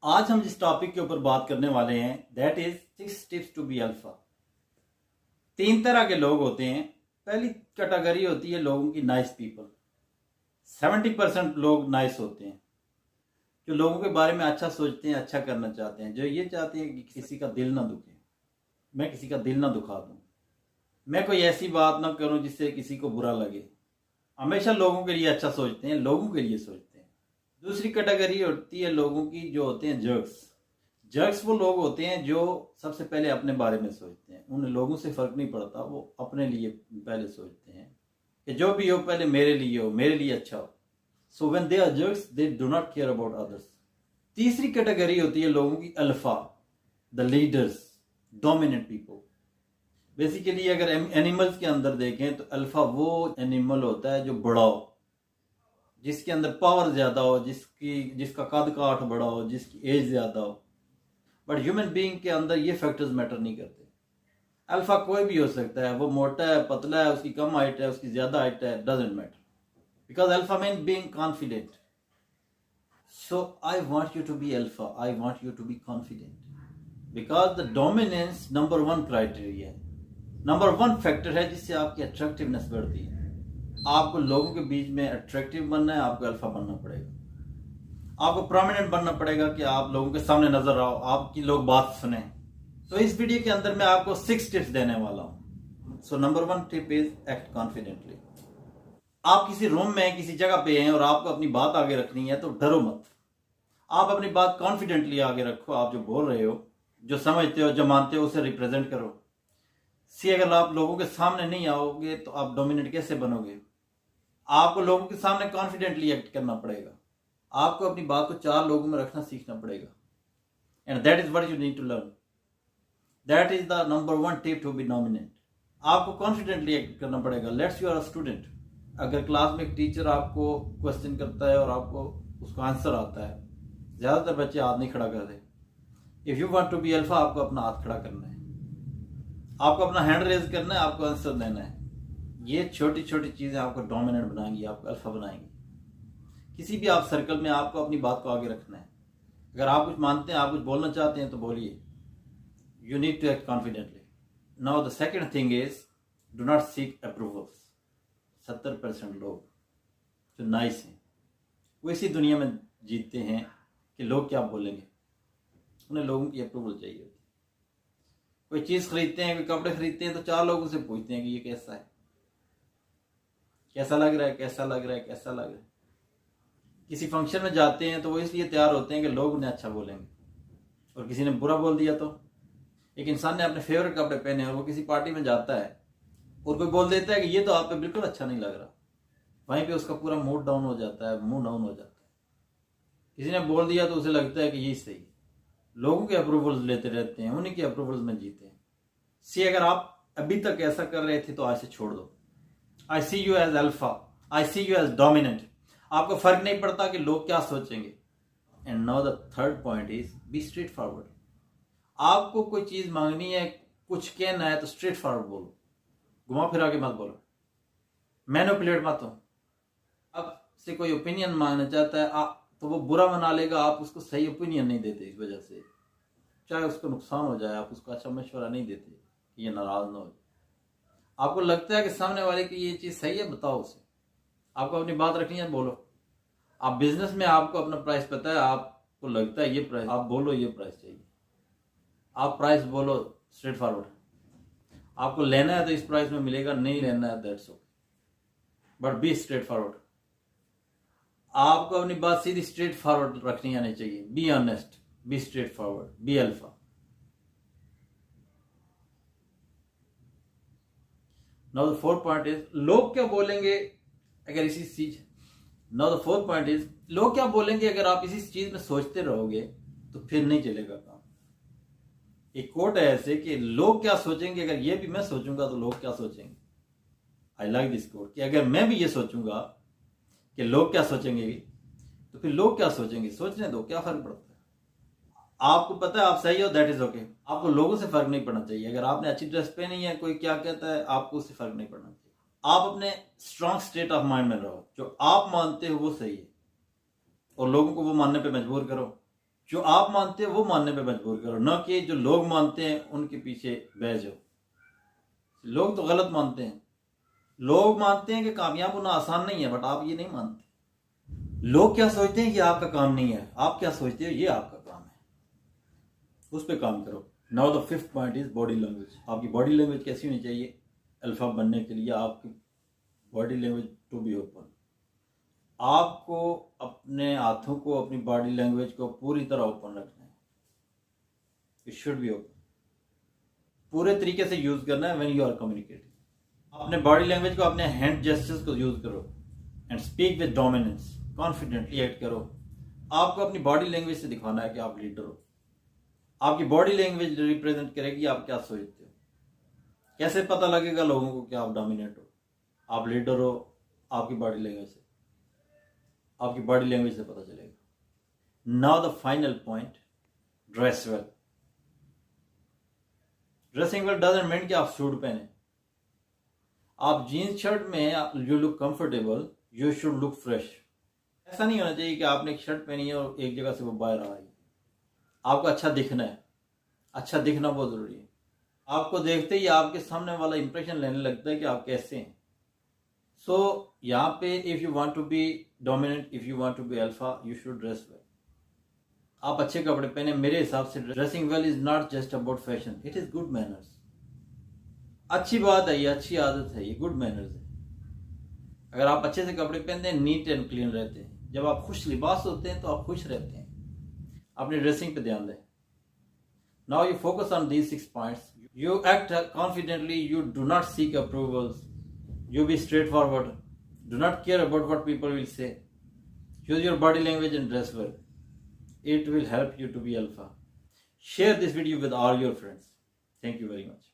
आज हम जिस टॉपिक के ऊपर बात करने वाले हैं that is 6 tips to be alpha. 3 तरह के लोग होते हैं। पहली कैटेगरी होती है लोगों की नाइस पीपल। 70% लोग नाइस होते हैं, जो लोगों के बारे में अच्छा सोचते हैं, अच्छा करना चाहते हैं, जो ये चाहते हैं कि किसी का दिल ना दुखे, मैं किसी का दिल ना दुखा दूं, मैं कोई ऐसी बात ना करूं जिससे किसी को बुरा लगे। हमेशा लोगों के लिए अच्छा सोचते हैं, लोगों के लिए सोचते हैं। दूसरी कैटेगरी होती है लोगों की जो होते हैं जर्क्स। जर्क्स वो लोग होते हैं जो सबसे पहले अपने बारे में सोचते हैं, उन लोगों से फर्क नहीं पड़ता, वो अपने लिए पहले सोचते हैं कि जो भी हो पहले मेरे लिए हो, मेरे लिए अच्छा हो। So when they are jerks they do not care about others. तीसरी कैटेगरी होती है लोगों की alpha, the leaders, dominant people. Basically अगर एनिमल्स के अंदर देखें तो अल्फा वो एनिमल होता है जो बड़ा हो, जिसके अंदर पावर ज्यादा हो, जिसका कद काठ बड़ा हो, जिसकी एज ज्यादा हो। बट ह्यूमन बीइंग के अंदर ये फैक्टर्स मैटर नहीं करते। अल्फा कोई भी हो सकता है, वो मोटा है, पतला है, उसकी कम हाइट है, उसकी ज्यादा हाइट है, doesn't matter, because alpha mean being confident. So I want you to be alpha, I want you to be confident, because the dominance number 1 criteria है, नंबर 1 फैक्टर है जिससे आपकी अट्रैक्टिवनेस बढ़ती है। आपको लोगों के बीच में अट्रैक्टिव बनना है, आपको अल्फा बनना पड़ेगा, आपको प्रोमिनेंट बनना पड़ेगा कि आप लोगों के सामने नजर आओ, आपकी लोग बात सुने। तो इस वीडियो के अंदर मैं आपको 6 टिप्स देने वाला हूं। So number 1 tip is act confidently. आप किसी रूम में किसी जगह पे हैं और आपको अपनी बात आगे रखनी है तो डरो मत। आप अपनी बात कॉन्फिडेंटली आगे रखो। आप जो बोल रहे हो, जो समझते हो, जो मानते हो, उसे रिप्रेजेंट करो। अगर आप लोगों के सामने नहीं आओगे तो आप डोमिनेट कैसे बनोगे? आपको लोगों के सामने कॉन्फिडेंटली एक्ट करना पड़ेगा। आपको अपनी बात को 4 लोगों में रखना सीखना पड़ेगा, and that is what you need to learn. That is the number 1 tip to be dominant. आपको कॉन्फिडेंटली एक्ट करना पड़ेगा। Let's you are a student. अगर क्लास में एक टीचर आपको क्वेश्चन करता है और आपको उसका आंसर आता है, ज्यादातर बच्चे हाथ नहीं खड़ा करते। If you want to be alpha, आपको अपना हाथ खड़ा करना है, आपको अपना हैंड रेज करना है, आपको आंसर देना है। ये छोटी छोटी चीजें आपको डोमिनेंट बनाएंगी, आपको अल्फा बनाएंगी। किसी भी आप सर्कल में आपको अपनी बात को आगे रखना है। अगर आप कुछ मानते हैं, आप कुछ बोलना चाहते हैं तो बोलिए। You need to act confidently. Now the second thing is do not seek approvals. 70% लोग जो नाइस हैं वो इसी दुनिया में जीतते हैं कि लोग क्या बोलेंगे, उन्हें लोगों की अप्रूवल चाहिए होती है। कोई चीज खरीदते हैं, कोई कपड़े खरीदते हैं तो 4 लोगों से पूछते हैं कि ये कैसा है, कैसा लग रहा है, कैसा लग रहा है, कैसा लग रहा है। किसी फंक्शन में जाते हैं तो वो इसलिए तैयार होते हैं कि लोग उन्हें अच्छा बोलेंगे, और किसी ने बुरा बोल दिया तो। एक इंसान ने अपने फेवरेट कपड़े पहने और वो किसी पार्टी में जाता है और कोई बोल देता है कि ये तो आप पे बिल्कुल अच्छा नहीं लग रहा, वहीं पे उसका पूरा मूड डाउन हो जाता है, मूड डाउन हो जाता है। किसी ने बोल दिया तो उसे लगता है कि यही सही है। लोगों के अप्रूवल्स लेते रहते हैं, उन्हीं के अप्रूवल्स में जीते हैं। अगर आप अभी तक ऐसा कर रहे थे तो आज से छोड़ दो। I see you as alpha, I see you as dominant. आपको फर्क नहीं पड़ता कि लोग क्या सोचेंगे। And now the third point is be straight forward. आपको कोई चीज मांगनी है, कुछ कहना है तो स्ट्रेट फॉरवर्ड बोलो, घुमा फिरा के मत बोलो, मैनिपुलेट मत हो। अब से कोई ओपिनियन मांगना चाहता है तो वो बुरा मना लेगा, आप उसको सही ओपिनियन नहीं देते, इस वजह से चाहे उसको नुकसान हो जाए, आप उसको अच्छा मशवरा नहीं देते कि ये नाराज ना हो। आपको लगता है कि सामने वाले की ये चीज सही है, बताओ उसे। आपको अपनी बात रखनी है, बोलो। आप बिजनेस में आपको अपना प्राइस पता है, आपको लगता है ये प्राइस, आप बोलो ये प्राइस चाहिए, आप प्राइस बोलो स्ट्रेट फॉरवर्ड। आपको लेना है तो इस प्राइस में मिलेगा, नहीं लेना है that's okay, but be straight forward. आपको अपनी बात सीधी स्ट्रेट फॉरवर्ड रखनी आनी चाहिए। Be honest, be straight forward, be alpha. Now the fourth point is लोग क्या बोलेंगे अगर इसी चीज। Now the fourth point is लोग क्या बोलेंगे अगर आप इसी चीज में सोचते रहोगे तो फिर नहीं चलेगा काम। एक कोट है ऐसे कि लोग क्या सोचेंगे, अगर ये भी मैं सोचूंगा तो लोग क्या सोचेंगे। आई लाइक दिस कोट कि अगर मैं भी ये सोचूंगा कि लोग क्या सोचेंगे तो फिर लोग क्या सोचेंगे, सोचने दो, क्या फर्क पड़ता है। आपको पता है आप सही हो, दैट इज ओके। आपको लोगों से फर्क नहीं पड़ना चाहिए। अगर आपने अच्छी ड्रेस पहनी है, कोई क्या कहता है, आपको उससे फर्क नहीं पड़ना चाहिए। आप अपने स्ट्रांग स्टेट ऑफ माइंड में रहो, जो आप मानते हो वो सही है, और लोगों को वो मानने पे मजबूर करो। जो आप मानते हो वो मानने पे मजबूर करो, ना कि जो लोग मानते हैं उनके पीछे बह जाओ। लोग तो गलत मानते हैं। लोग मानते हैं कि कामयाब होना आसान नहीं है, बट आप ये नहीं मानते। लोग क्या सोचते हैं ये आपका काम नहीं है, आप क्या सोचते हो ये आपका काम है, उस पर काम करो। Now the fifth point is body language. आपकी बॉडी लैंग्वेज कैसी होनी चाहिए अल्फा बनने के लिए? आपकी body language to be open. आपको अपने हाथों को, अपनी बॉडी लैंग्वेज को पूरी तरह ओपन रखना है। इट शुड बी ओपन, पूरे तरीके से यूज करना है व्हेन यू आर कम्युनिकेटिंग। अपने बॉडी लैंग्वेज को, अपने हैंड जेस्चर्स को यूज करो and speak with dominance. Confidently act करो। आपको अपनी बॉडी लैंग्वेज से दिखाना है कि आप लीडर हो। आपकी बॉडी लैंग्वेज रिप्रेजेंट करेगी आप क्या सोचते हो। कैसे पता लगेगा लोगों को कि आप डोमिनेट हो, आप लीडर हो? आपकी बॉडी लैंग्वेज से, आपकी बॉडी लैंग्वेज से पता चलेगा। Now the final point, dress well. Dressing well doesn't mean कि आप सूट पहने। आप जीन्स शर्ट में you look comfortable, you should look fresh. ऐसा नहीं होना चाहिए कि आपने एक शर्ट पहनी है और एक जगह से वो बाहर आ रही है। आपको अच्छा दिखना है, अच्छा दिखना बहुत जरूरी है। आपको देखते ही आपके सामने वाला इंप्रेशन लेने लगता है कि आप कैसे हैं। सो यहाँ पे if you want to be dominant, if you want to be alpha, you should dress well. आप अच्छे कपड़े पहने। मेरे हिसाब से dressing well is not just about fashion, it is good manners. अच्छी बात है ये, अच्छी आदत है ये, गुड मैनर्स है। अगर आप अच्छे से कपड़े पहनते हैं, नीट एंड क्लीन रहते हैं, जब आप खुश लिबास होते हैं तो आप खुश रहते हैं। अपनी ड्रेसिंग पे ध्यान दें। Now you focus on these 6 points. You act confidently, you do not seek approvals, you be straightforward, do not care about what people will say, use your body language and dress well. It will help you to be alpha. Share this video with all your friends. Thank you very much.